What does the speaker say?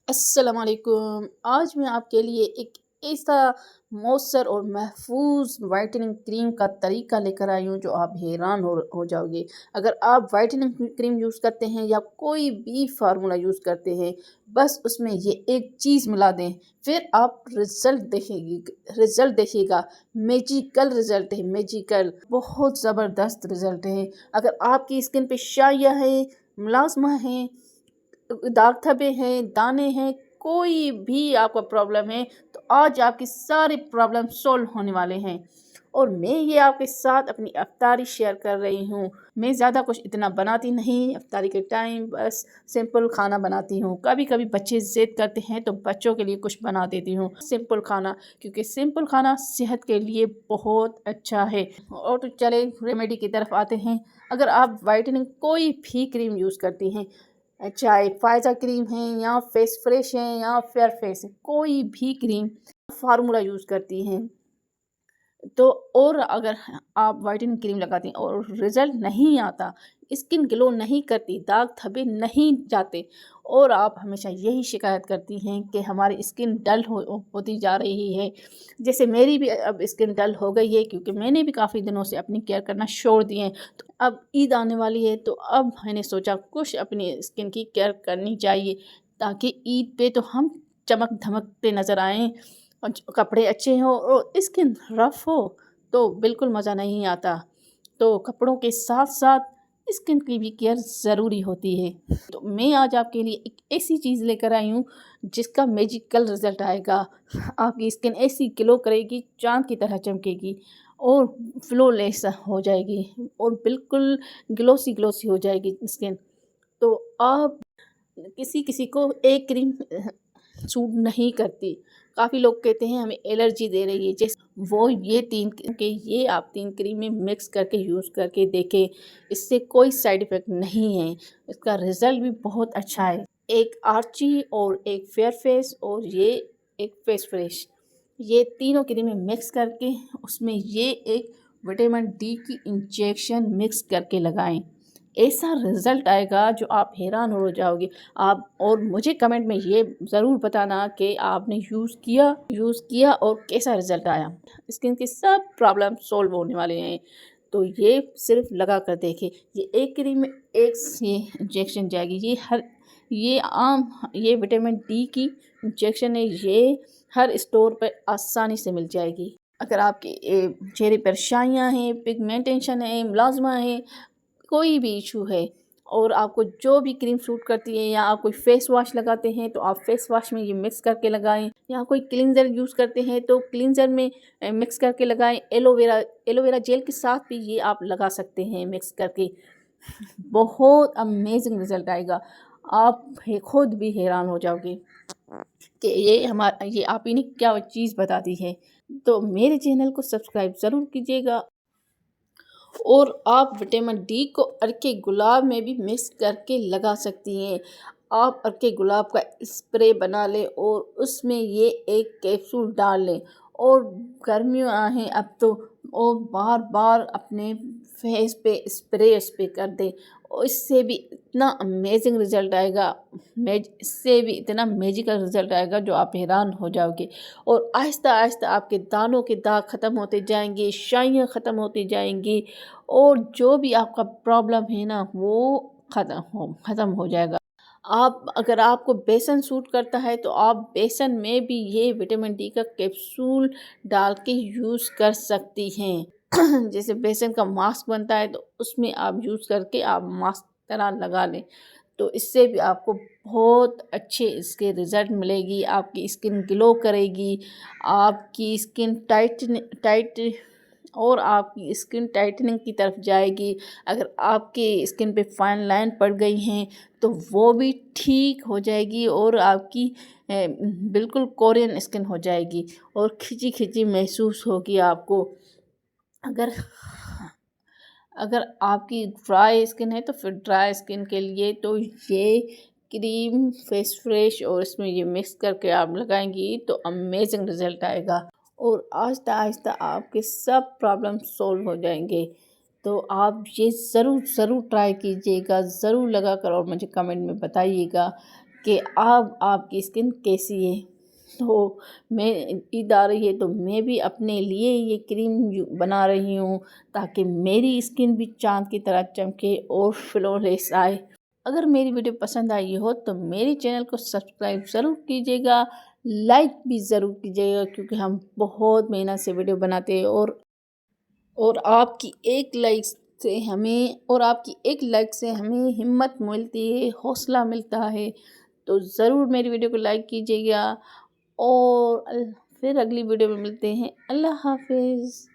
السلام علیکم۔ آج میں آپ کے لیے ایک ایسا مؤثر اور محفوظ وائٹننگ کریم کا طریقہ لے کر آئی ہوں جو آپ حیران ہو جاؤ گے۔ اگر آپ وائٹننگ کریم یوز کرتے ہیں یا کوئی بھی فارمولا یوز کرتے ہیں، بس اس میں یہ ایک چیز ملا دیں، پھر آپ رزلٹ دیکھیے گا۔ میجیکل رزلٹ ہے، میجیکل، بہت زبردست رزلٹ ہے۔ اگر آپ کی اسکن پہ شائع ہے، ملازمہ ہیں، داغ دھبے ہیں، دانے ہیں، کوئی بھی آپ کا پرابلم ہے تو آج آپ کی سارے پرابلم سولو ہونے والے ہیں۔ اور میں یہ آپ کے ساتھ اپنی افطاری شیئر کر رہی ہوں۔ میں زیادہ کچھ اتنا بناتی نہیں افطاری کے ٹائم، بس سمپل کھانا بناتی ہوں۔ کبھی کبھی بچے ضد کرتے ہیں تو بچوں کے لیے کچھ بنا دیتی ہوں سمپل کھانا، کیونکہ سمپل کھانا صحت کے لیے بہت اچھا ہے۔ اور تو چلے ریمیڈی کی طرف آتے ہیں۔ اگر آپ وائٹننگ کوئی بھی کریم یوز کرتی ہیں، چاہے فائزہ کریم ہے یا فیس فریش ہے یا فیئر فیس ہے، کوئی بھی کریم فارمولا یوز کرتی ہیں تو، اور اگر آپ وائٹنگ کریم لگاتی ہیں اور رزلٹ نہیں آتا، اسکن گلو نہیں کرتی، داغ دھبے نہیں جاتے، اور آپ ہمیشہ یہی شکایت کرتی ہیں کہ ہماری اسکن ڈل ہوتی جا رہی ہے، جیسے میری بھی اب اسکن ڈل ہو گئی ہے، کیونکہ میں نے بھی کافی دنوں سے اپنی کیئر کرنا چھوڑ دیے ہیں۔ تو اب عید آنے والی ہے تو اب میں نے سوچا کچھ اپنی اسکن کی کیئر کرنی چاہیے، تاکہ عید پہ تو ہم چمک دھمکتے نظر آئیں، اور کپڑے اچھے ہوں اور اسکن رف ہو تو بالکل مزہ نہیں آتا۔ تو کپڑوں کے ساتھ ساتھ اسکن کی بھی کیئر ضروری ہوتی ہے۔ تو میں آج آپ کے لیے ایک ایسی چیز لے کر آئی ہوں جس کا میجیکل رزلٹ آئے گا۔ آپ کی اسکن ایسی گلو کرے گی، چاند کی طرح چمکے گی اور فلو لیس ہو جائے گی اور بالکل گلوسی ہو جائے گی اسکن۔ تو آپ کسی کو ایک کریم سوٹ نہیں کرتی، کافی لوگ کہتے ہیں ہمیں الرجی دے رہی ہے، جیسے وہ یہ آپ 3 کریمیں مکس کر کے یوز کر کے دیکھیں، اس سے کوئی سائیڈ ایفیکٹ نہیں ہے، اس کا رزلٹ بھی بہت اچھا ہے۔ ایک آرچی اور ایک فیئر فیس اور یہ ایک فیس فریش، یہ تینوں کریمیں مکس کر کے اس میں یہ ایک وٹامن ڈی کی انجیکشن مکس کر کے لگائیں، ایسا رزلٹ آئے گا جو آپ حیران ہو جاؤ گے۔ آپ اور مجھے کمنٹ میں یہ ضرور بتانا کہ آپ نے یوز کیا اور کیسا رزلٹ آیا۔ اسکن کے سب پرابلم سولو ہونے والے ہیں، تو یہ صرف لگا کر دیکھیں۔ یہ ایک کریم میں ایک یہ انجیکشن جائے گی، یہ وٹامن ڈی کی انجیکشن ہے، یہ ہر اسٹور پر آسانی سے مل جائے گی۔ اگر آپ کے چہرے پر شائیاں ہیں، پگمنٹیشن ہے، ملازمہ ہے، کوئی بھی ایشو ہے، اور آپ کو جو بھی کریم سوٹ کرتی ہے، یا آپ کوئی فیس واش لگاتے ہیں تو آپ فیس واش میں یہ مکس کر کے لگائیں، یا کوئی کلینزر یوز کرتے ہیں تو کلینزر میں مکس کر کے لگائیں، ایلو ویرا جیل کے ساتھ بھی یہ آپ لگا سکتے ہیں مکس کر کے، بہت امیزنگ رزلٹ آئے گا۔ آپ خود بھی حیران ہو جاؤ گے کہ یہ آپ ہی نے کیا چیز بتا دی ہے۔ تو میرے چینل کو سبسکرائب ضرور کیجیے گا، اور آپ وٹامن ڈی کو عرق گلاب میں بھی مکس کر کے لگا سکتی ہیں۔ آپ عرق گلاب کا اسپرے بنا لیں اور اس میں یہ ایک کیپسول ڈال لیں، اور گرمیاں ہیں اب تو، اور بار بار اپنے فیس پہ اسپرے کر دیں، اور اس سے بھی اتنا امیزنگ رزلٹ آئے گا، اس سے بھی اتنا میجیکل رزلٹ آئے گا جو آپ حیران ہو جاؤ گے، اور آہستہ آہستہ آپ کے دانوں کے داغ ختم ہوتے جائیں گے، شائیاں ختم ہوتی جائیں گی، اور جو بھی آپ کا پرابلم ہے نا وہ ختم ہو جائے گا۔ اگر آپ کو بیسن سوٹ کرتا ہے تو آپ بیسن میں بھی یہ وٹامن ڈی کا کیپسول ڈال کے یوز کر سکتی ہیں۔ جیسے بیسن کا ماسک بنتا ہے تو اس میں آپ یوز کر کے آپ ماسک طرح لگا لیں، تو اس سے بھی آپ کو بہت اچھے اس کے رزلٹ ملے گی۔ آپ کی اسکن گلو کرے گی، آپ کی اسکن ٹائٹ اور آپ کی اسکن ٹائٹننگ کی طرف جائے گی۔ اگر آپ کے اسکن پہ فائن لائن پڑ گئی ہیں تو وہ بھی ٹھیک ہو جائے گی، اور آپ کی بالکل کورین اسکن ہو جائے گی، اور کھچی کھچی محسوس ہوگی آپ کو۔ اگر آپ کی ڈرائی اسکن ہے تو پھر ڈرائی اسکن کے لیے تو یہ کریم فیس فریش اور اس میں یہ مکس کر کے آپ لگائیں گی تو امیزنگ رزلٹ آئے گا، اور آہستہ آہستہ آپ کے سب پرابلم سولو ہو جائیں گے۔ تو آپ یہ ضرور ٹرائی کیجیے گا، ضرور لگا کر اور مجھے کمنٹ میں بتائیے گا کہ آپ کی اسکن کیسی ہے۔ تو میں عید آ رہی ہے تو میں بھی اپنے لیے یہ کریم بنا رہی ہوں تاکہ میری اسکن بھی چاند کی طرح چمکے اور فلولیس آئے۔ اگر میری ویڈیو پسند آئی ہو تو میری چینل کو سبسکرائب ضرور کیجیے گا، لائک بھی ضرور کیجیے گا، کیونکہ ہم بہت محنت سے ویڈیو بناتے ہیں اور آپ کی ایک لائک سے ہمیں ہمت ملتی ہے، حوصلہ ملتا ہے۔ تو ضرور میری ویڈیو کو لائک کیجیے گا اور پھر اگلی ویڈیو میں ملتے ہیں۔ اللہ حافظ۔